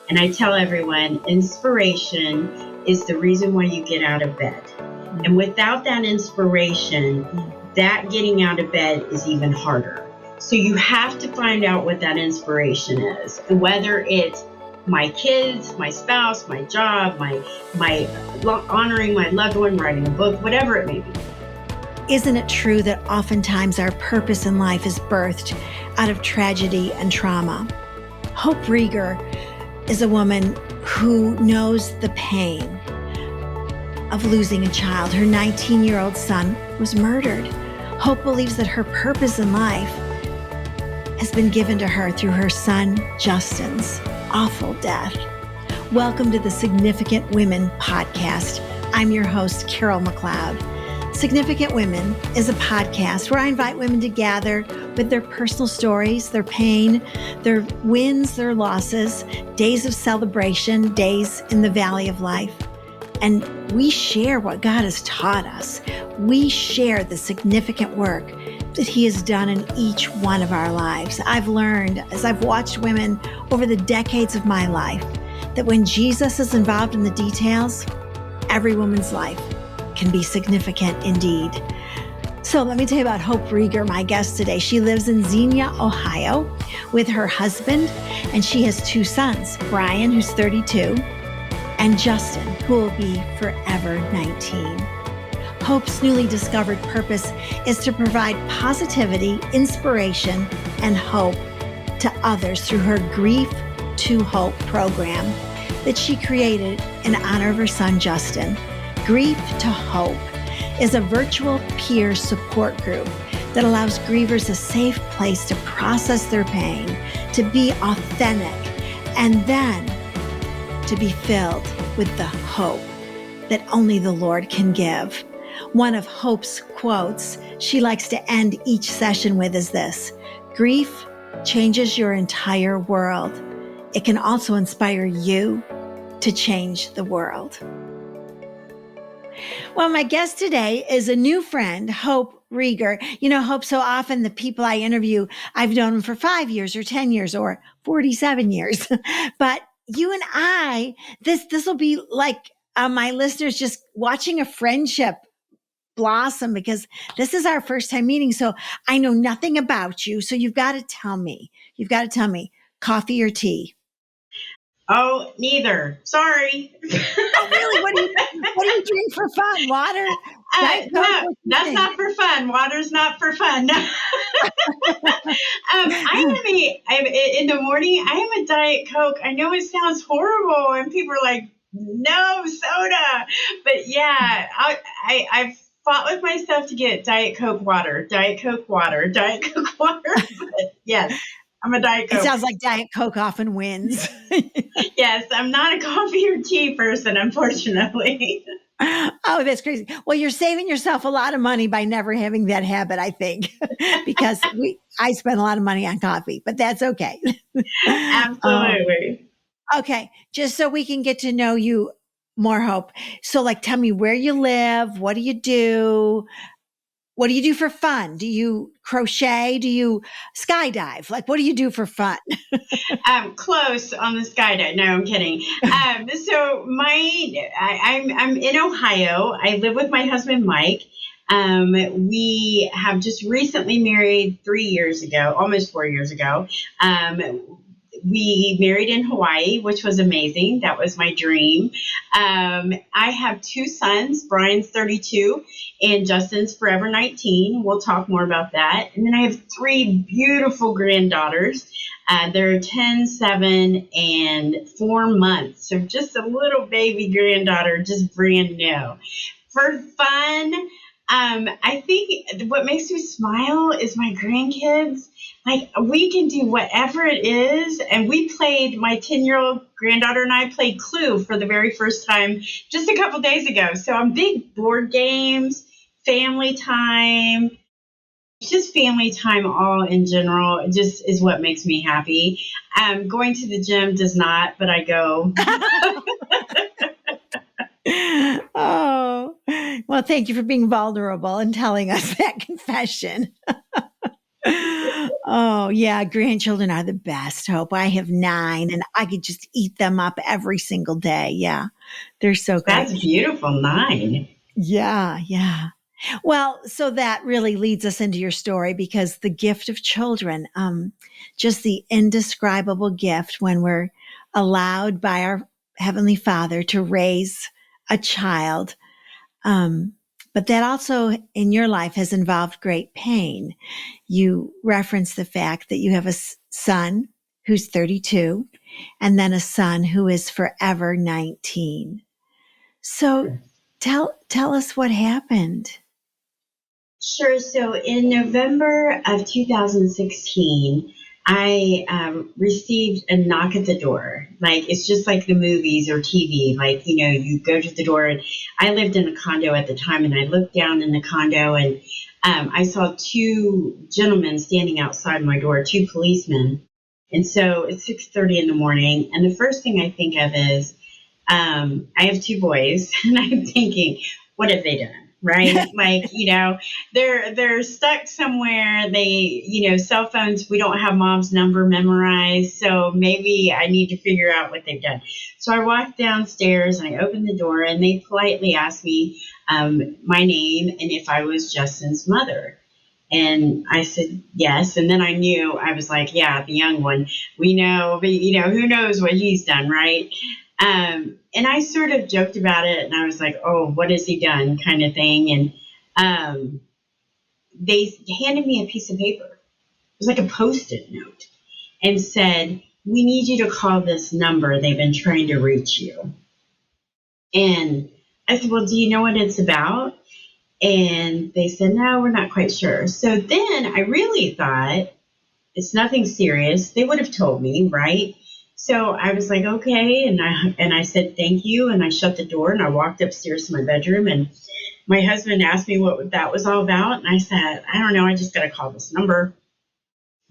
And I tell everyone, inspiration is the reason why you get out of bed. And without that inspiration, that getting out of bed is even harder. So you have to find out what that inspiration is. And whether it's my kids, my spouse, my job, my honoring my loved one, writing a book, whatever it may be. Isn't it true that oftentimes our purpose in life is birthed out of tragedy and trauma? Hope Reger is a woman who knows the pain of losing a child. Her 19-year-old son was murdered. Hope believes that her purpose in life has been given to her through her son, Justin's awful death. Welcome to the Significant Women podcast. I'm your host, Carol McLeod. Significant Women is a podcast where I invite women to gather with their personal stories, their pain, their wins, their losses, days of celebration, days in the valley of life. And we share what God has taught us. We share the significant work that He has done in each one of our lives. I've learned, as I've watched women over the decades of my life, that when Jesus is involved in the details, every woman's life can be significant indeed. So let me tell you about Hope Reger, my guest today. She lives in Xenia, Ohio with her husband, and she has two sons, Brian, who's 32, and Justin, who will be forever 19. Hope's newly discovered purpose is to provide positivity, inspiration, and hope to others through her Grief to Hope program that she created in honor of her son, Justin. Grief to Hope is a virtual peer support group that allows grievers a safe place to process their pain, to be authentic, and then to be filled with the hope that only the Lord can give. One of Hope's quotes she likes to end each session with is this: grief changes your entire world. It can also inspire you to change the world. Well, my guest today is a new friend, Hope Reger. You know, Hope, so often the people I interview, I've known them for 5 years or 10 years or 47 years. But you and I, this will be like my listeners just watching a friendship blossom, because this is our first time meeting. So I know nothing about you. So you've got to tell me, coffee or tea? Oh, neither. Sorry. Oh, really? What do you drink for fun? Water? No, that's not for fun. Water's not for fun. In the morning, I am a Diet Coke. I know it sounds horrible, and people are like, no, soda. But yeah, I've fought with myself to get Diet Coke water. But yes, I'm a Diet Coke. It sounds like Diet Coke often wins. Yes, I'm not a coffee or tea person, unfortunately. Oh, that's crazy. Well, you're saving yourself a lot of money by never having that habit, I think, because I spend a lot of money on coffee, but that's okay. Absolutely. Okay. Just so we can get to know you more, Hope. So tell me where you live. What do you do? What do you do for fun? Do you crochet? Do you skydive? What do you do for fun? Close on the skydive. No, I'm kidding. So I'm in Ohio. I live with my husband, Mike. We have just recently married 3 years ago, almost 4 years ago. We married in Hawaii, which was amazing. That was my dream. I have two sons. Brian's 32 and Justin's forever 19. We'll talk more about that. And then I have three beautiful granddaughters. They're 10, 7, and 4 months. So just a little baby granddaughter, just brand new. For fun, I think what makes me smile is my grandkids. We can do whatever it is. And my 10-year-old granddaughter and I played Clue for the very first time just a couple days ago. So I'm big board games, family time, just family time all in general. It just is what makes me happy. Going to the gym does not, but I go. Oh, well, thank you for being vulnerable and telling us that confession. Oh, yeah. Grandchildren are the best, Hope. I have 9 and I could just eat them up every single day. Yeah. They're so great. That's beautiful. 9. Yeah. Yeah. Well, so that really leads us into your story because the gift of children, just the indescribable gift when we're allowed by our Heavenly Father to raise a child. But that also in your life has involved great pain. You reference the fact that you have a son who's 32 and then a son who is forever 19. So tell us what happened. Sure. So in November of 2016, I received a knock at the door. Like, it's just like the movies or TV. Like, you go to the door. And I lived in a condo at the time, and I looked down in the condo, and I saw 2 gentlemen standing outside my door, 2 policemen. And so it's 6:30 in the morning, and the first thing I think of is I have 2 boys, and I'm thinking, what have they done? Right? Like, they're stuck somewhere. They, cell phones, we don't have mom's number memorized. So maybe I need to figure out what they've done. So I walked downstairs and I opened the door, and they politely asked me my name and if I was Justin's mother. And I said, yes. And then I knew, I was like, yeah, the young one, we know, but, who knows what he's done, right? And I sort of joked about it, and I was like, oh, what has he done, kind of thing. And they handed me a piece of paper. It was like a Post-it note, and said, we need you to call this number. They've been trying to reach you. And I said, well, do you know what it's about? And they said, no, we're not quite sure. So then I really thought, it's nothing serious. They would have told me, right? So I was like, okay. And I said, thank you. And I shut the door, and I walked upstairs to my bedroom, and my husband asked me what that was all about. And I said, I don't know. I just got to call this number.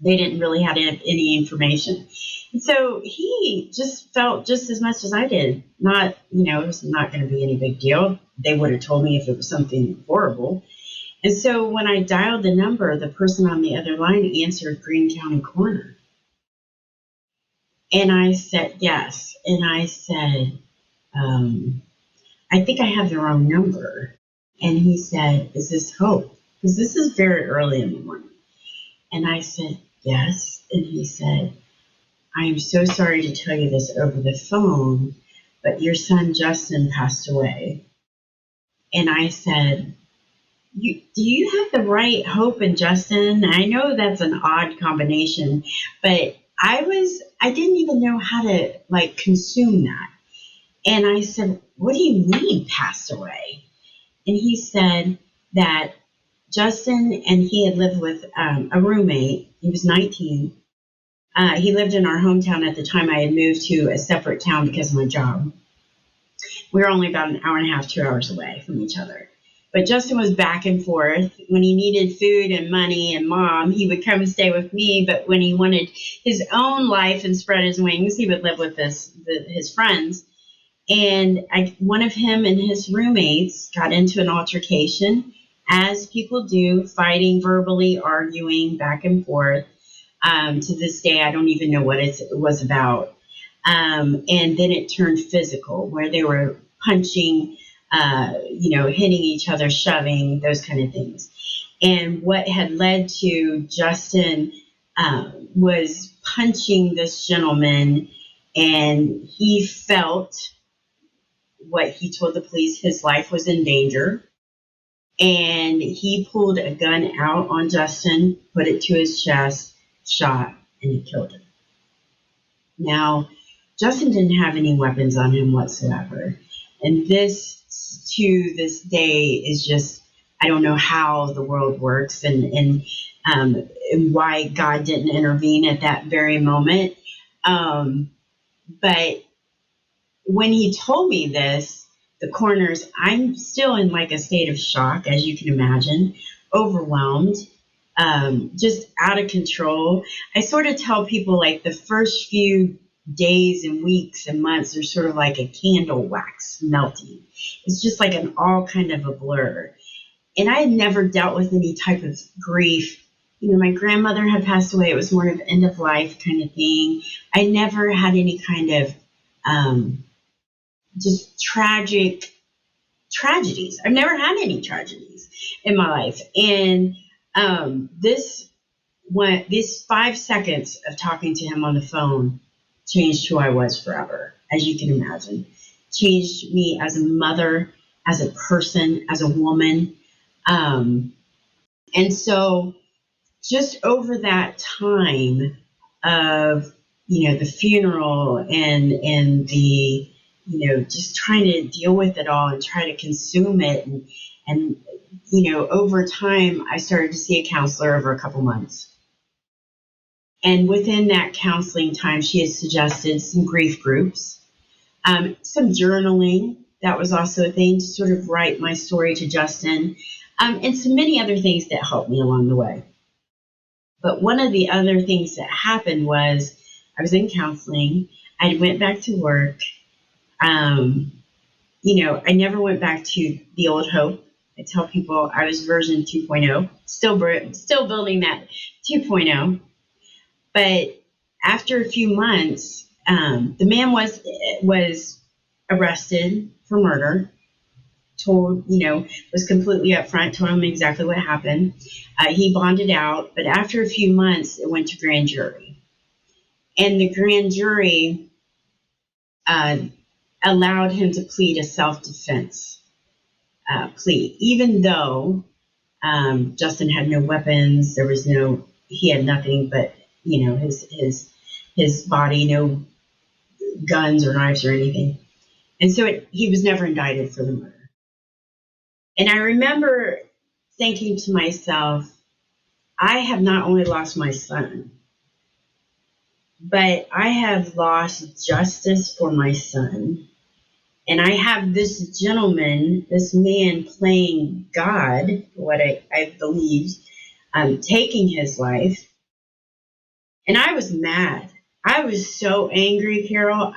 They didn't really have any information. And so he just felt just as much as I did. Not, it was not going to be any big deal. They would have told me if it was something horrible. And so when I dialed the number, the person on the other line answered Greene County Coroner. And I said, yes. And I said, I think I have the wrong number. And he said, is this Hope? Because this is very early in the morning. And I said, yes. And he said, I am so sorry to tell you this over the phone, but your son Justin passed away. And I said, do you have the right Hope and Justin? I know that's an odd combination, but I didn't even know how to consume that. And I said, what do you mean passed away? And he said that Justin and he had lived with a roommate. He was 19. He lived in our hometown at the time. I had moved to a separate town because of my job. We were only about an hour and a half, 2 hours away from each other. But Justin was back and forth. When he needed food and money and mom, he would come and stay with me. But when he wanted his own life and spread his wings, he would live with his friends. And one of him and his roommates got into an altercation, as people do, fighting verbally, arguing back and forth. To this day, I don't even know what it was about. And then it turned physical, where they were punching, hitting each other, shoving, those kind of things. And what had led to Justin was punching this gentleman, and he felt what he told the police, his life was in danger. And he pulled a gun out on Justin, put it to his chest, shot, and he killed him. Now, Justin didn't have any weapons on him whatsoever. And this, to this day, is just, I don't know how the world works and why God didn't intervene at that very moment. But when he told me this, the coroners, I'm still in a state of shock, as you can imagine, overwhelmed, just out of control. I sort of tell people the first few days and weeks and months are sort of like a candle wax melting. It's just all kind of a blur. And I had never dealt with any type of grief my grandmother had passed away. It was more of end of life kind of thing. I never had any kind of just tragedies. I've never had any tragedies in my life. And this 5 seconds of talking to him on the phone changed who I was forever, as you can imagine. Changed me as a mother, as a person, as a woman. And so just over that time of, the funeral and the, just trying to deal with it all and try to consume it. And over time, I started to see a counselor over a couple months. And within that counseling time, she had suggested some grief groups, some journaling. That was also a thing, to sort of write my story to Justin, and so many other things that helped me along the way. But one of the other things that happened was I was in counseling. I went back to work. I never went back to the old Hope. I tell people I was version 2.0, still building that 2.0. But after a few months, the man was arrested for murder. Was completely upfront, told him exactly what happened. He bonded out, but after a few months, it went to grand jury. And the grand jury allowed him to plead a self-defense plea, even though Justin had no weapons. He had nothing but, his body, no guns or knives or anything. And so he was never indicted for the murder. And I remember thinking to myself, I have not only lost my son, but I have lost justice for my son. And I have this gentleman, this man playing God, what I believed, taking his life. And I was mad. I was so angry, Carol.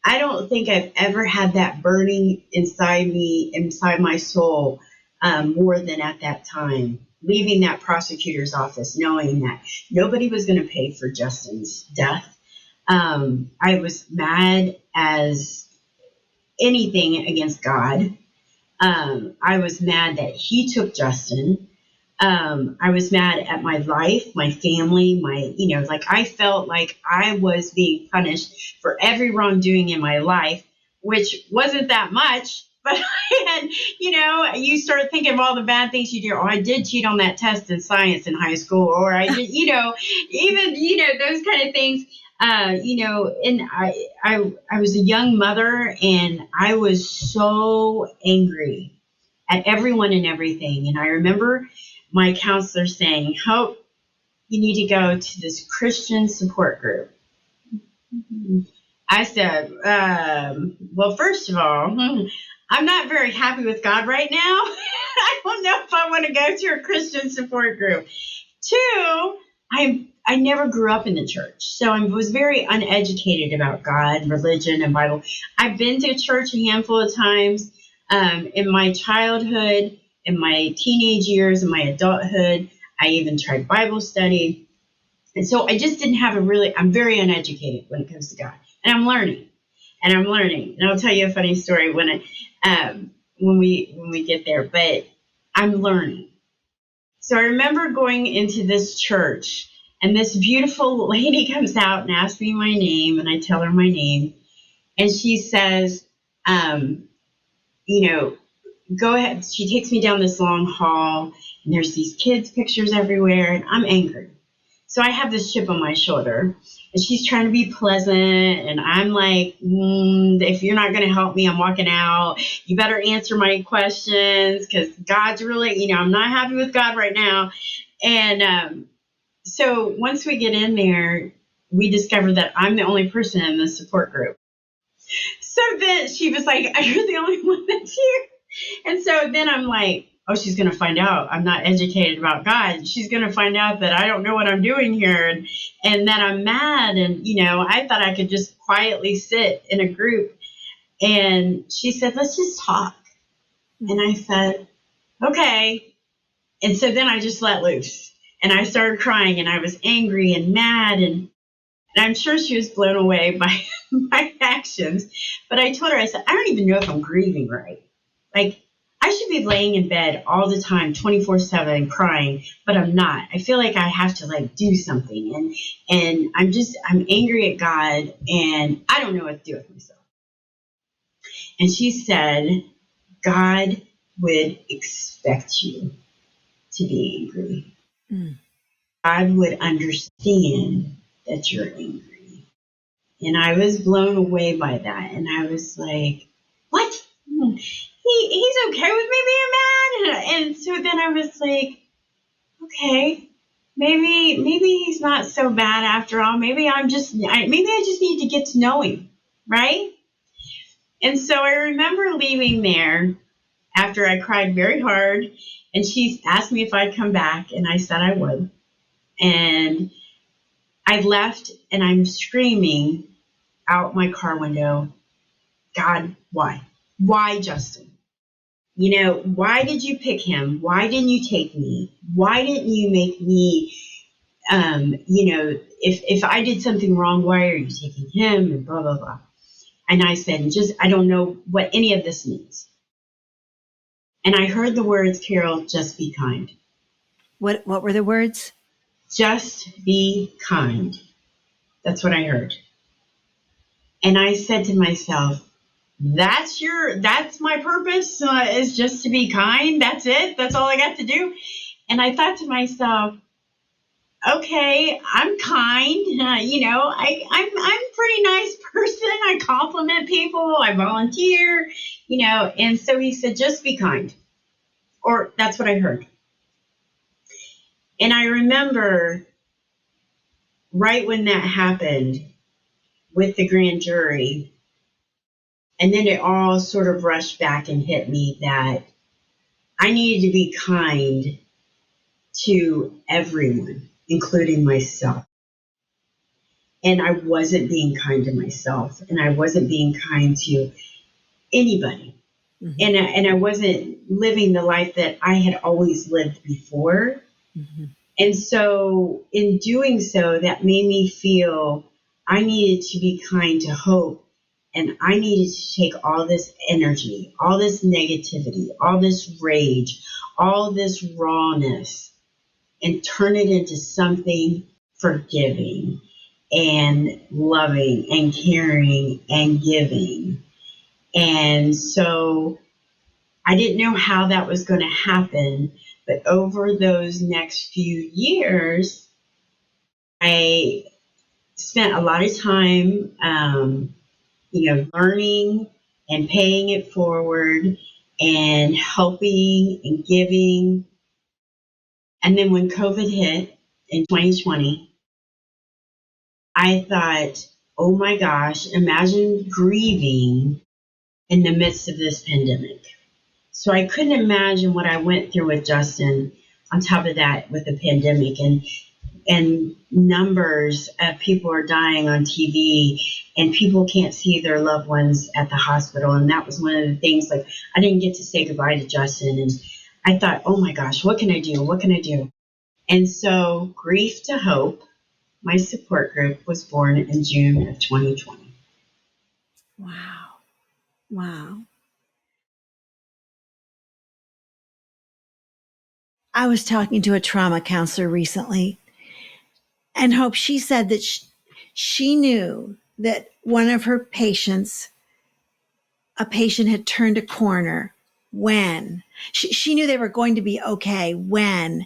I don't think I've ever had that burning inside me, inside my soul, more than at that time. Leaving that prosecutor's office, knowing that nobody was going to pay for Justin's death. I was mad as anything against God. I was mad that he took Justin. I was mad at my life, my family, I felt like I was being punished for every wrongdoing in my life, which wasn't that much, but I had, you start thinking of all the bad things you do. Oh, I did cheat on that test in science in high school, or I did, even, those kind of things, and I was a young mother, and I was so angry at everyone and everything. And I remember my counselor saying, Hope, you need to go to this Christian support group. I said, well, first of all, I'm not very happy with God right now. I don't know if I want to go to a Christian support group. 2, I never grew up in the church, so I was very uneducated about God, religion, and Bible. I've been to church a handful of times in my childhood, in my teenage years, in my adulthood. I even tried Bible study. And so I just didn't have I'm very uneducated when it comes to God. And I'm learning. And I'll tell you a funny story when we get there, but I'm learning. So I remember going into this church, and this beautiful lady comes out and asks me my name, and I tell her my name. And she says, go ahead. She takes me down this long hall, and there's these kids' pictures everywhere, and I'm angry. So I have this chip on my shoulder, and she's trying to be pleasant, and I'm like, if you're not going to help me, I'm walking out. You better answer my questions, because God's really, I'm not happy with God right now. And so once we get in there, we discover that I'm the only person in the support group. So then she was like, you're the only one that's here. And so then I'm like, oh, she's going to find out I'm not educated about God. She's going to find out that I don't know what I'm doing here, and that I'm mad. And, I thought I could just quietly sit in a group. And she said, let's just talk. And I said, okay. And so then I just let loose. And I started crying, and I was angry and mad, and I'm sure she was blown away by my actions. But I told her, I said, I don't even know if I'm grieving right. Like, I should be laying in bed all the time, 24/7, crying, but I'm not. I feel like I have to like do something, and I'm angry at God, and I don't know what to do with myself. And she said, God would expect you to be angry. Mm. God would understand that you're angry. And I was blown away by that. And I was like, what? He's okay with me being mad? And so then I was like, okay, maybe he's not so bad after all. Maybe I just need to get to know him, right? And so I remember leaving there after I cried very hard, and she asked me if I'd come back, and I said I would. And I left, and I'm screaming out my car window, God, why? Why, Justin? Why did you pick him? Why didn't you take me? Why didn't you make me, if I did something wrong, why are you taking him? And blah, blah, blah. And I said, I don't know what any of this means. And I heard the words, Carol, just be kind. What were the words? Just be kind. That's what I heard. And I said to myself, that's my purpose, is just to be kind. That's it. That's all I got to do. And I thought to myself, okay, I'm kind. I'm a pretty nice person. I compliment people. I volunteer, And so he said, just be kind. Or that's what I heard. And I remember right when that happened with the grand jury, and then it all sort of rushed back and hit me that I needed to be kind to everyone, including myself. And I wasn't being kind to myself, and I wasn't being kind to anybody. Mm-hmm. And I wasn't living the life that I had always lived before. Mm-hmm. And so in doing so, that made me feel I needed to be kind to Hope, and I needed to take all this energy, all this negativity, all this rage, all this rawness, and turn it into something forgiving and loving and caring and giving. And so I didn't know how that was going to happen, but over those next few years, I spent a lot of time, learning and paying it forward and helping and giving. And then when COVID hit in 2020, I thought, oh my gosh, imagine grieving in the midst of this pandemic. So I couldn't imagine what I went through with Justin on top of that with the pandemic, and numbers of people are dying on TV, and people can't see their loved ones at the hospital. And that was one of the things, like, I didn't get to say goodbye to Justin. And I thought, oh my gosh, what can I do? What can I do? And so Grief to Hope, my support group, was born in June of 2020. Wow. I was talking to a trauma counselor recently, and Hope, she said that she knew that one of her patients, a patient had turned a corner when she knew they were going to be okay when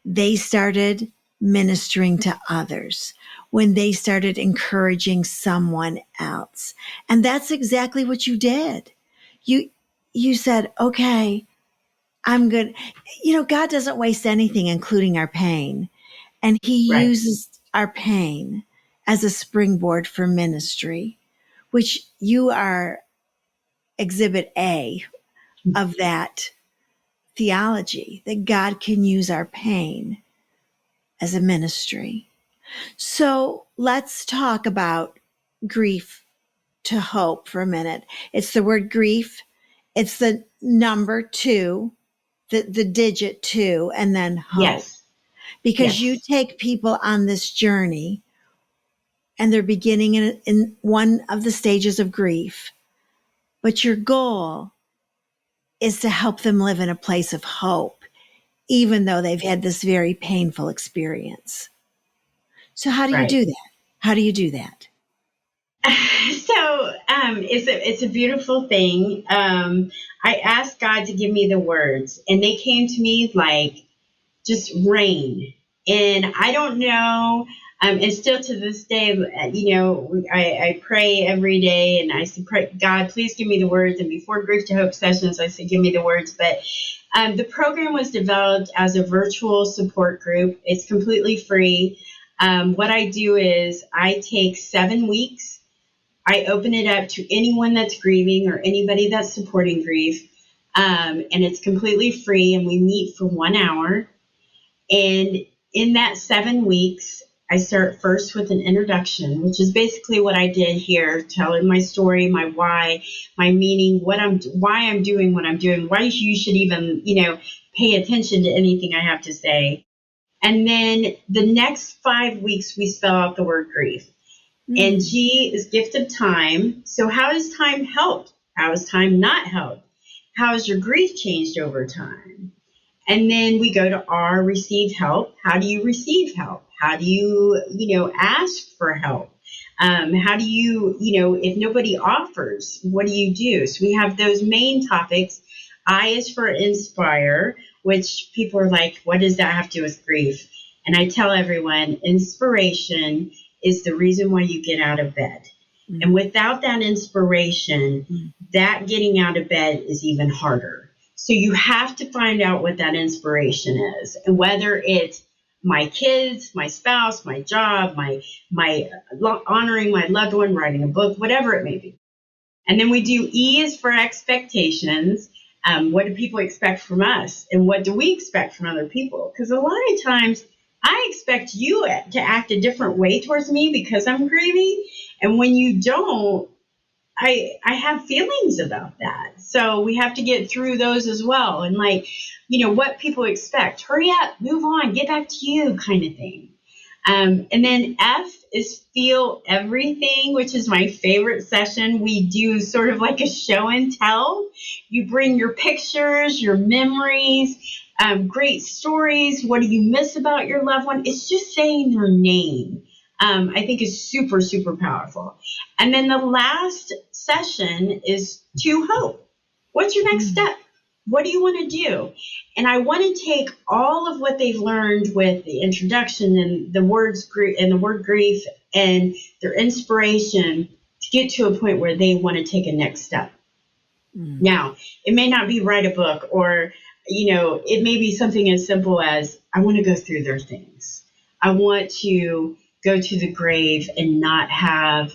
they started ministering to others, when they started encouraging someone else. And that's exactly what you did. You said, okay, I'm good. God doesn't waste anything, including our pain. And he Right. uses our pain as a springboard for ministry, which you are exhibit A of that theology, that God can use our pain as a ministry. So let's talk about Grief to Hope for a minute. It's the word grief. It's the number 2, the digit 2, and then hope. Yes. because you Yes. take people on this journey and they're beginning in one of the stages of grief. But your goal is to help them live in a place of hope, even though they've had this very painful experience. So how do you Right. do that? How do you do that? So it's a beautiful thing. I asked God to give me the words, and they came to me like just rain. And I don't know. And still to this day, I pray every day, and I say, God, please give me the words. And before Grief to Hope sessions, I say, give me the words. But the program was developed as a virtual support group. It's completely free. What I do is I take 7 weeks. I open it up to anyone that's grieving or anybody that's supporting grief. And it's completely free, and we meet for 1 hour. And in that 7 weeks, I start first with an introduction, which is basically what I did here, telling my story, my why, my meaning, why I'm doing what I'm doing, why you should even, pay attention to anything I have to say. And then the next 5 weeks, we spell out the word grief. And G is gift of time. So how has time helped? How has time not helped? How has your grief changed over time? And then we go to R, receive help. How do you receive help? How do you, ask for help? How do you, if nobody offers, what do you do? So we have those main topics. I is for inspire, which people are like, what does that have to do with grief? And I tell everyone, inspiration is the reason why you get out of bed. Mm-hmm. And without that inspiration, that getting out of bed is even harder. So you have to find out what that inspiration is, and whether it's my kids, my spouse, my job, my honoring my loved one, writing a book, whatever it may be. And then we do E is for expectations. What do people expect from us? And what do we expect from other people? Because a lot of times I expect you to act a different way towards me because I'm grieving. And when you don't, I have feelings about that. So we have to get through those as well. And what people expect, hurry up, move on, get back to you kind of thing. And then F is feel everything, which is my favorite session. We do sort of like a show and tell. You bring your pictures, your memories, great stories. What do you miss about your loved one? It's just saying their name. I think is super, super powerful. And then the last session is to hope. What's your next step? What do you want to do? And I want to take all of what they've learned with the introduction and the word grief and their inspiration to get to a point where they want to take a next step. Now, it may not be write a book, or, it may be something as simple as I want to go through their things. I want to go to the grave and not have,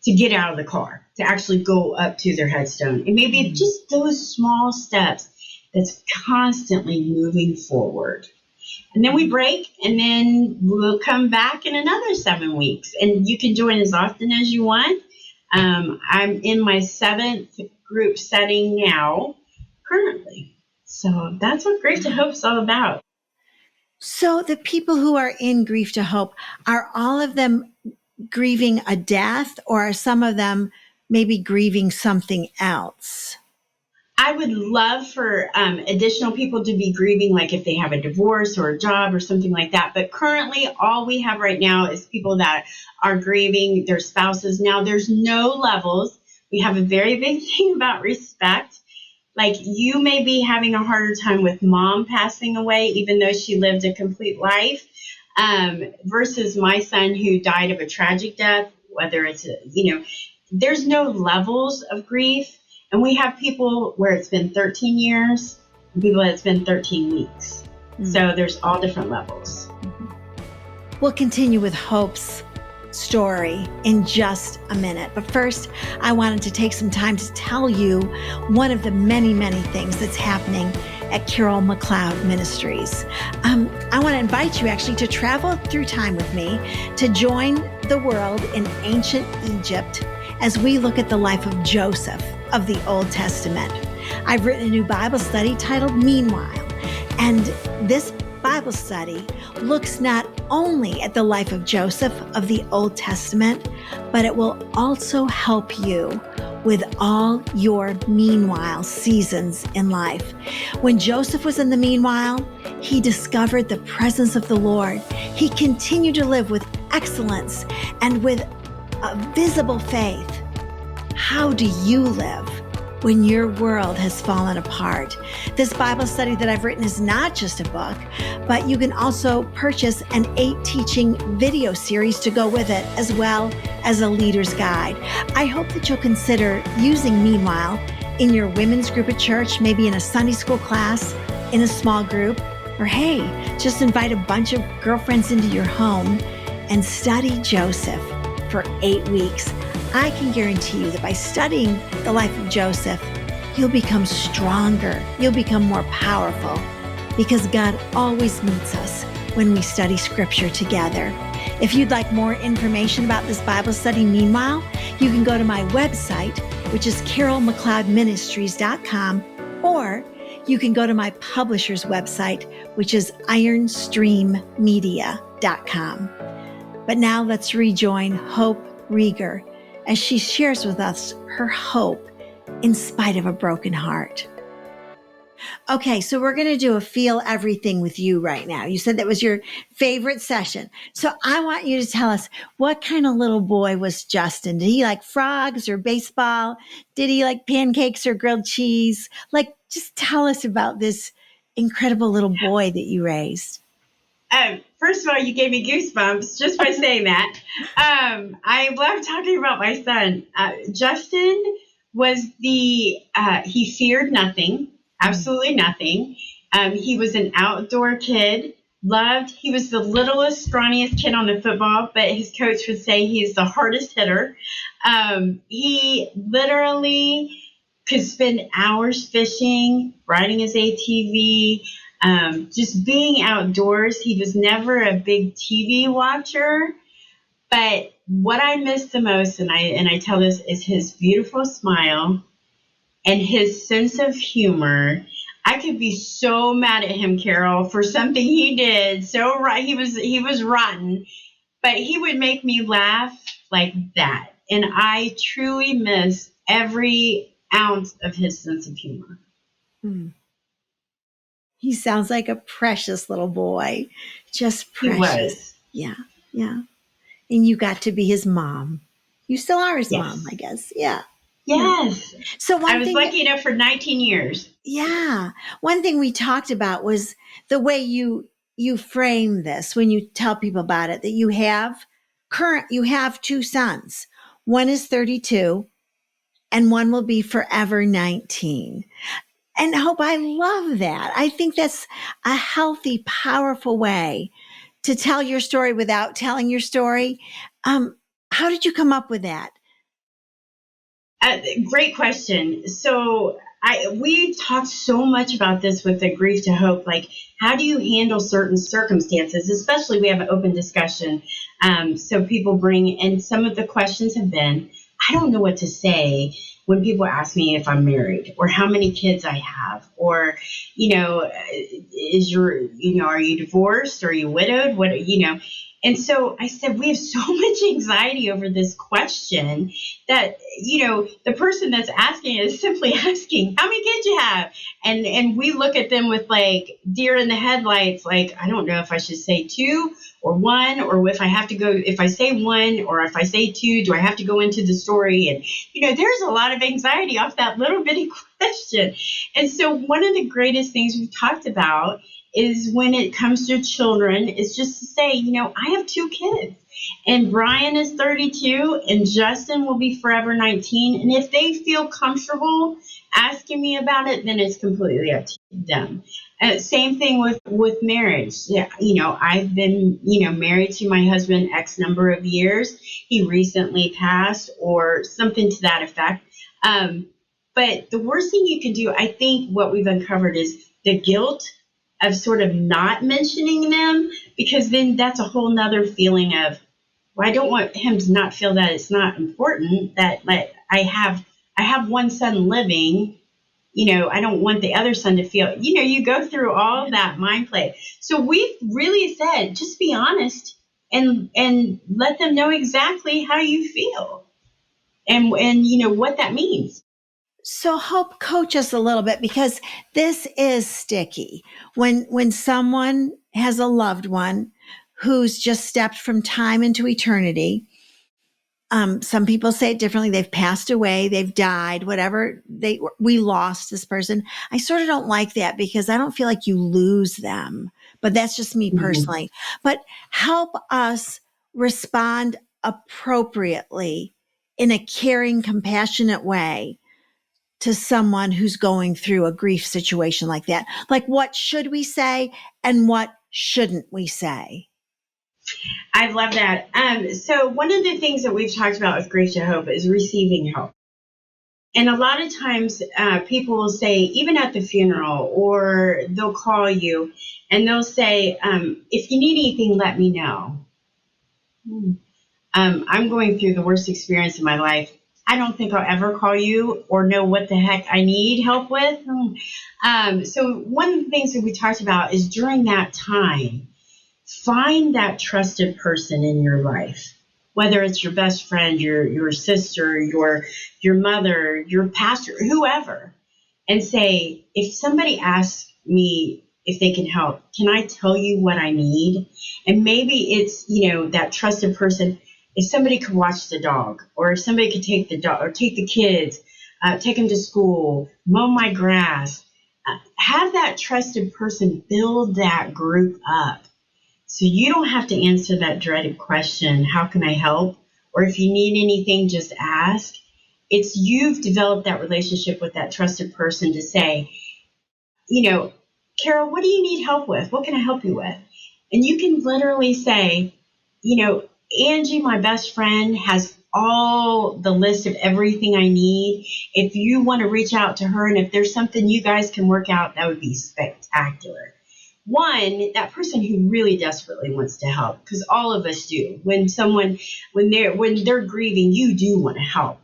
to get out of the car, to actually go up to their headstone. And maybe just those small steps that's constantly moving forward. And then we break, and then we'll come back in another 7 weeks. And you can join as often as you want. I'm in my 7th group setting now, currently. So that's what Grief to Hope is all about. So the people who are in Grief to Hope, are all of them grieving a death, or are some of them maybe grieving something else? I would love for additional people to be grieving, like if they have a divorce or a job or something like that. But currently, all we have right now is people that are grieving their spouses. Now, there's no levels. We have a very big thing about respect. Like, you may be having a harder time with mom passing away, even though she lived a complete life, versus my son who died of a tragic death, whether it's, there's no levels of grief. And we have people where it's been 13 years and people that it's been 13 weeks. So there's all different levels. We'll continue with Hope's story in just a minute. But first, I wanted to take some time to tell you one of the many, many things that's happening at Carol McLeod Ministries. I want to invite you actually to travel through time with me to join the world in ancient Egypt as we look at the life of Joseph of the Old Testament. I've written a new Bible study titled Meanwhile, And this Bible study looks not only at the life of Joseph of the Old Testament, but it will also help you with all your meanwhile seasons in life. When Joseph was in the meanwhile, he discovered the presence of the Lord. He continued to live with excellence and with a visible faith. How do you live when your world has fallen apart? This Bible study that I've written is not just a book, but you can also purchase an 8-teaching video series to go with it, as well as a leader's guide. I hope that you'll consider using Meanwhile in your women's group at church, maybe in a Sunday school class, in a small group, or hey, just invite a bunch of girlfriends into your home and study Joseph for 8 weeks. I can guarantee you that by studying the life of Joseph, you'll become stronger. You'll become more powerful, because God always meets us when we study Scripture together. If you'd like more information about this Bible study, Meanwhile, you can go to my website, which is carolmcleodministries.com, or you can go to my publisher's website, which is ironstreammedia.com. But now let's rejoin Hope Reger as she shares with us her hope in spite of a broken heart. Okay, so we're going to do a feel everything with you right now. You said that was your favorite session. So I want you to tell us, what kind of little boy was Justin? Did he like frogs or baseball? Did he like pancakes or grilled cheese? Like, just tell us about this incredible little boy that you raised. First of all, you gave me goosebumps just by saying that. I love talking about my son. Justin was he feared nothing, absolutely nothing. He was an outdoor kid, he was the littlest, scrawniest kid on the football, but his coach would say he's the hardest hitter. He literally could spend hours fishing, riding his ATV, just being outdoors. He was never a big TV watcher, but what I miss the most, and I tell this, is his beautiful smile and his sense of humor. I could be so mad at him, Carol, for something he did. So right, he was rotten, but he would make me laugh like that, and I truly miss every ounce of his sense of humor. He sounds like a precious little boy. Just precious. He was. Yeah. And you got to be his mom. You still are his Yes. mom, I guess. Yeah. Yes. So I was lucky enough for 19 years. Yeah. One thing we talked about was the way you frame this when you tell people about it, that you have 2 sons. One is 32 and one will be forever 19. And Hope, I love that. I think that's a healthy, powerful way to tell your story without telling your story. How did you come up with that? Great question. So we talked so much about this with the Grief to Hope, like how do you handle certain circumstances, especially we have an open discussion. So people bring, and some of the questions have been, I don't know what to say when people ask me if I'm married or how many kids I have, or, are you divorced? Are you widowed? And so I said, we have so much anxiety over this question that, the person that's asking it is simply asking, how many kids you have? And we look at them with like deer in the headlights, like, I don't know if I should say 2 or 1, or if I say 1 or if I say 2, do I have to go into the story? And, there's a lot of anxiety off that little bitty question. And so one of the greatest things we've talked about is when it comes to children, is just to say, I have 2 kids, and Brian is 32 and Justin will be forever 19. And if they feel comfortable asking me about it, then it's completely up to them. Same thing with marriage. Yeah, I've been, married to my husband X number of years. He recently passed, or something to that effect. But the worst thing you can do, I think what we've uncovered, is the guilt of sort of not mentioning them, because then that's a whole nother feeling of, well, I don't want him to not feel that it's not important, that I have 1 son living, I don't want the other son to feel, you go through all that mind play. So we've really said, just be honest and let them know exactly how you feel and what that means. So Hope, coach us a little bit, because this is sticky. When someone has a loved one who's just stepped from time into eternity, some people say it differently. They've passed away, they've died, whatever. We lost this person. I sort of don't like that, because I don't feel like you lose them, but that's just me personally. But help us respond appropriately in a caring, compassionate way to someone who's going through a grief situation like that. Like, what should we say and what shouldn't we say? I love that. So one of the things that we've talked about with Grief to Hope is receiving help. And a lot of times people will say, even at the funeral, or they'll call you and they'll say, if you need anything, let me know. I'm going through the worst experience of my life. I don't think I'll ever call you or know what the heck I need help with. So one of the things that we talked about is during that time, find that trusted person in your life, whether it's your best friend, your sister, your mother, your pastor, whoever, and say, if somebody asks me if they can help, can I tell you what I need? And maybe it's, that trusted person. If somebody could watch the dog, or if somebody could take the dog or take the kids, take them to school, mow my grass, have that trusted person build that group up. So you don't have to answer that dreaded question, how can I help? Or if you need anything, just ask. It's you've developed that relationship with that trusted person to say, Carol, what do you need help with? What can I help you with? And you can literally say, Angie, my best friend, has all the list of everything I need. If you want to reach out to her, and if there's something you guys can work out, that would be spectacular. One, that person who really desperately wants to help, because all of us do. When they're grieving, you do want to help.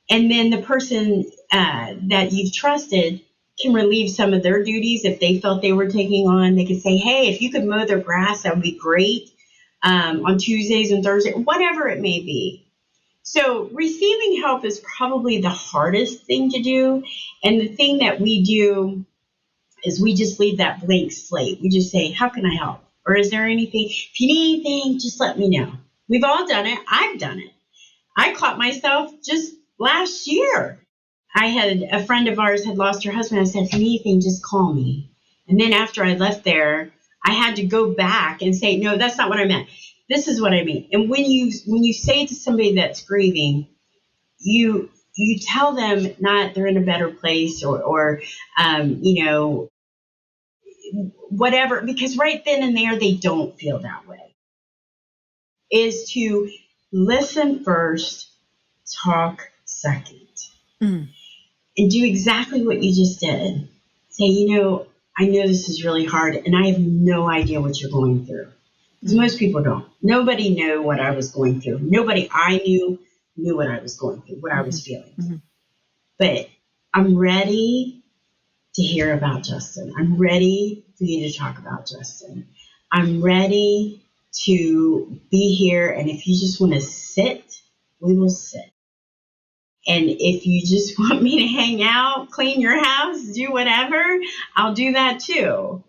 And then the person that you've trusted can relieve some of their duties if they felt they were taking on. They could say, hey, if you could mow their grass, that would be great. On Tuesdays and Thursdays, whatever it may be. So receiving help is probably the hardest thing to do. And the thing that we do is we just leave that blank slate. We just say, how can I help? Or is there anything? If you need anything, just let me know. We've all done it. I've done it. I caught myself just last year. I had a friend of ours had lost her husband. I said, if you need anything, just call me. And then after I left there, I had to go back and say, no, that's not what I meant. This is what I mean. And when you say to somebody that's grieving, you tell them not they're in a better place or whatever, because right then and there they don't feel that way. Is to listen first, talk second, and do exactly what you just did. Say, I know this is really hard, and I have no idea what you're going through. Because most people don't. Nobody knew what I was going through. Nobody I knew what I was going through, what I was feeling. Mm-hmm. But I'm ready to hear about Justin. I'm ready for you to talk about Justin. I'm ready to be here, and if you just want to sit, we will sit. And if you just want me to hang out, clean your house, do whatever, I'll do that too.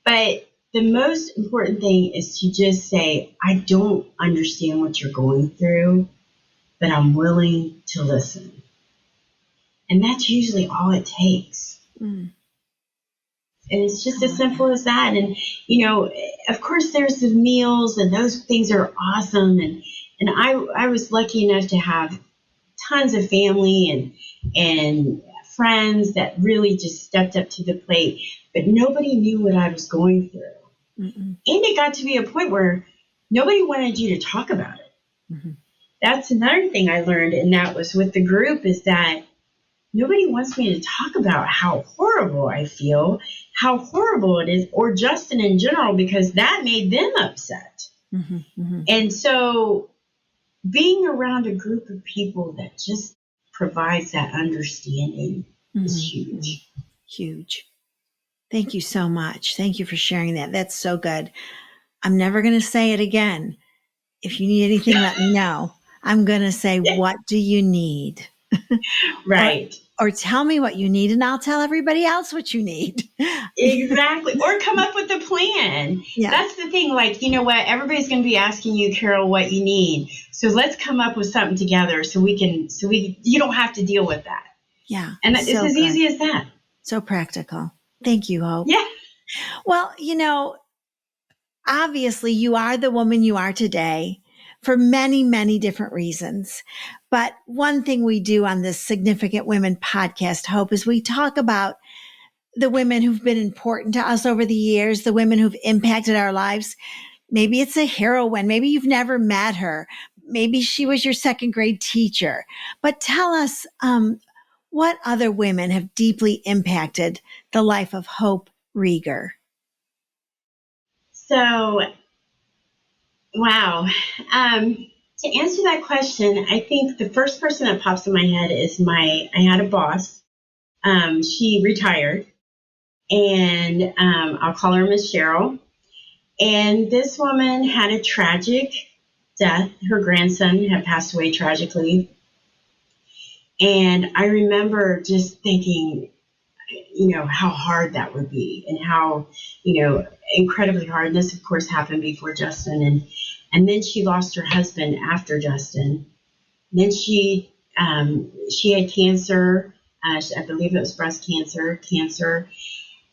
But the most important thing is to just say, I don't understand what you're going through, but I'm willing to listen. And that's usually all it takes. And it's just as simple as that. And, of course, there's the meals, and those things are awesome. And I was lucky enough to have tons of family and friends that really just stepped up to the plate, but nobody knew what I was going through. And it got to be a point where nobody wanted you to talk about it. That's another thing I learned, and that was with the group, is that nobody wants me to talk about how horrible I feel, how horrible it is, or Justin in general, because that made them upset. And so being around a group of people that just provides that understanding is Mm-hmm. huge. Huge. Thank you so much. Thank you for sharing that. That's so good. I'm never going to say it again. If you need anything, let me know. I'm going to say, what do you need? Right. Or tell me what you need, and I'll tell everybody else what you need. Exactly. Or come up with a plan. Yeah. That's the thing. Like, you know what? Everybody's going to be asking you, Carol, what you need. So let's come up with something together you don't have to deal with that. Yeah. And it's so as good. easy as that. So practical. Thank you, Hope. Yeah. Well, obviously you are the woman you are today for many, many different reasons. But one thing we do on this Significant Women podcast, Hope, is we talk about the women who've been important to us over the years, the women who've impacted our lives. Maybe it's a heroine. Maybe you've never met her. Maybe she was your second grade teacher. But tell us, what other women have deeply impacted the life of Hope Reger? So, wow. To answer that question, I think the first person that pops in my head is I had a boss. She retired, and I'll call her Miss Cheryl. And this woman had a tragic death. Her grandson had passed away tragically. And I remember just thinking, how hard that would be, and how, incredibly hard. And this, of course, happened before Justin. And then she lost her husband after Justin. Then she had cancer. I believe it was breast cancer.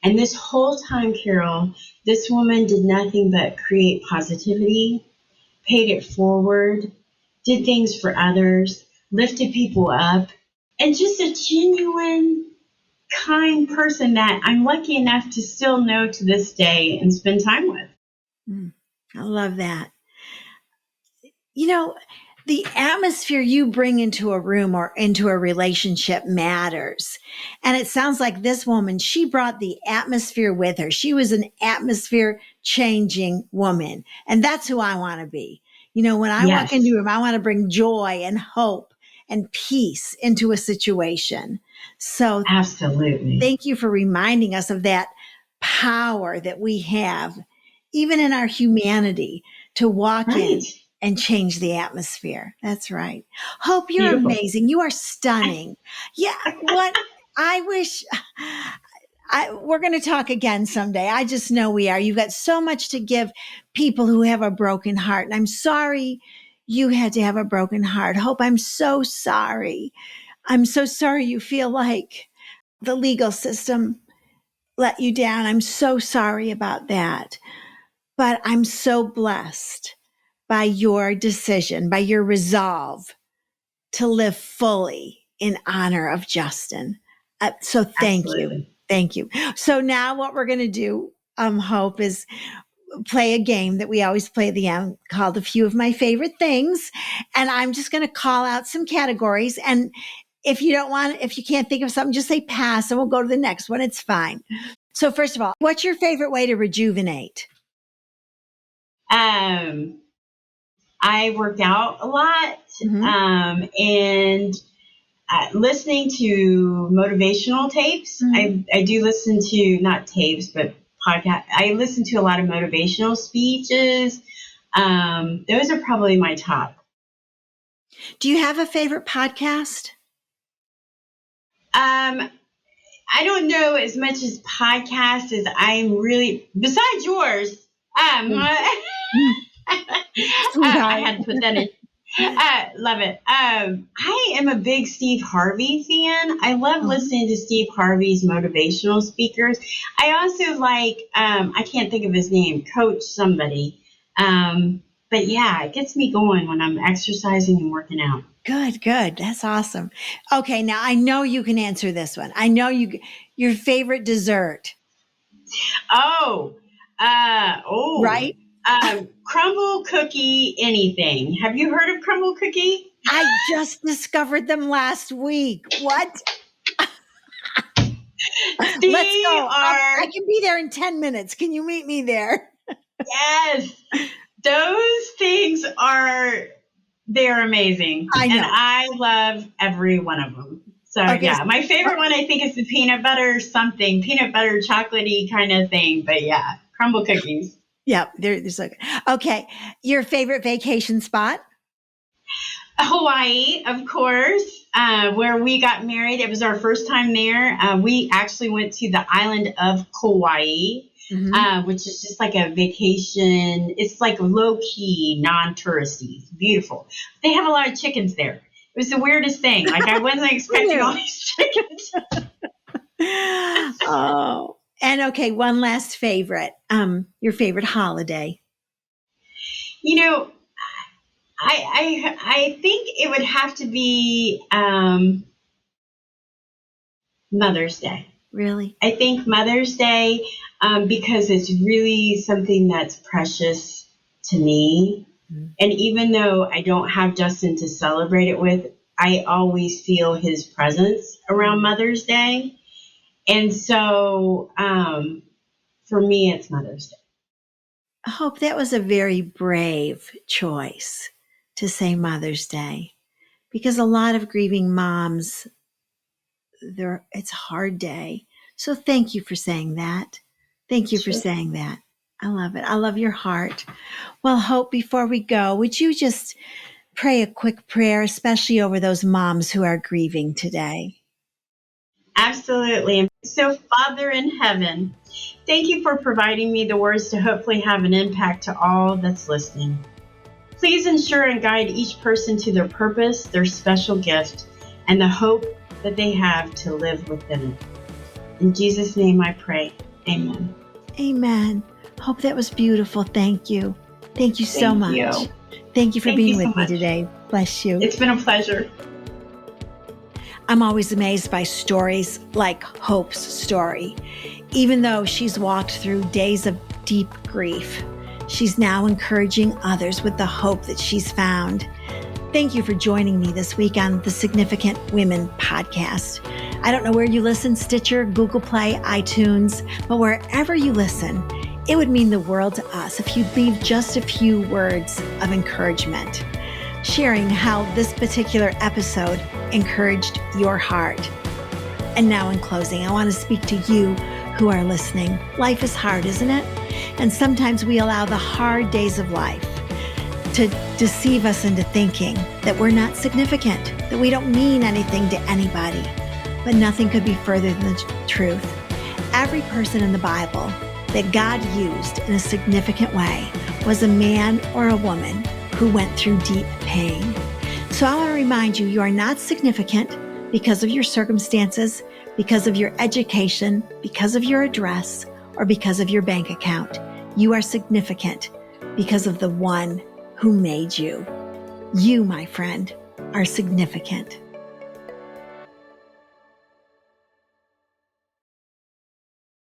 And this whole time, Carol, this woman did nothing but create positivity, paid it forward, did things for others, lifted people up, and just a genuine, kind person that I'm lucky enough to still know to this day and spend time with. I love that. The atmosphere you bring into a room or into a relationship matters. And it sounds like this woman, she brought the atmosphere with her. She was an atmosphere changing woman. And that's who I want to be. When I walk into a room, I want to bring joy and hope and peace into a situation. So absolutely, thank you for reminding us of that power that we have, even in our humanity, to walk in and change the atmosphere. That's right. Hope, you're beautiful. Amazing. You are stunning. Yeah. What I wish we're going to talk again someday. I just know we are. You've got so much to give people who have a broken heart. And I'm sorry you had to have a broken heart. Hope, I'm so sorry. I'm so sorry you feel like the legal system let you down. I'm so sorry about that. But I'm so blessed by your decision, by your resolve to live fully in honor of Justin. So thank you. Thank you. So now what we're going to do, Hope, is play a game that we always play at the end called A Few of My Favorite Things. And I'm just going to call out some categories. And if you can't think of something, just say pass and we'll go to the next one. It's fine. So first of all, what's your favorite way to rejuvenate? I worked out a lot, and listening to motivational tapes. I do listen to, not tapes, but podcast. I listen to a lot of motivational speeches. Those are probably my top. Do you have a favorite podcast? I don't know as much as podcasts as I'm really, besides yours. I had to put that in. Love it. I am a big Steve Harvey fan. I love listening to Steve Harvey's motivational speakers. I also like, I can't think of his name, Coach somebody. But yeah, it gets me going when I'm exercising and working out. Good. That's awesome. Okay, now I know you can answer this one. I know your favorite dessert. Right? Crumble cookie anything. Have you heard of crumble cookie? I just discovered them last week. What? Let's go. I can be there in 10 minutes. Can you meet me there? Yes. Those things they're amazing. I know. And I love every one of them. So Okay. yeah, my favorite one I think is the peanut butter chocolatey kind of thing. But yeah, crumble cookies. Yeah, there's okay. Your favorite vacation spot? Hawaii, of course, where we got married. It was our first time there. We actually went to the island of Kauai, which is just like a vacation. It's like low key, non touristy, beautiful. They have a lot of chickens there. It was the weirdest thing. Like I wasn't expecting all these chickens. Oh, and okay, one last favorite. Your favorite holiday? You know, I think it would have to be Mother's Day. Really? I think Mother's Day, because it's really something that's precious to me. Mm-hmm. And even though I don't have Justin to celebrate it with, I always feel his presence around Mother's Day. And so for me, it's Mother's Day. I hope that was a very brave choice to say Mother's Day, because a lot of grieving moms, it's a hard day. So thank you for saying that. Thank you for saying that. I love it. I love your heart. Well, Hope, before we go, would you just pray a quick prayer, especially over those moms who are grieving today? Absolutely. So, Father in heaven, thank you for providing me the words to hopefully have an impact to all that's listening. Please ensure and guide each person to their purpose, their special gift, and the hope that they have to live within it. In Jesus' name I pray. Amen. Amen. Hope that was beautiful. Thank you. Thank you so much. Thank you for being with me today. Bless you. It's been a pleasure. I'm always amazed by stories like Hope's story. Even though she's walked through days of deep grief, she's now encouraging others with the hope that she's found. Thank you for joining me this week on the Significant Women podcast. I don't know where you listen, Stitcher, Google Play, iTunes, but wherever you listen, it would mean the world to us if you'd leave just a few words of encouragement, sharing how this particular episode encouraged your heart. And now in closing, I want to speak to you who are listening. Life is hard, isn't it? And sometimes we allow the hard days of life to deceive us into thinking that we're not significant, that we don't mean anything to anybody. But nothing could be further than the truth. Every person in the Bible that God used in a significant way was a man or a woman who went through deep pain. So I want to remind you, you are not significant because of your circumstances, because of your education, because of your address, or because of your bank account. You are significant because of the one who made you. You, my friend, are significant.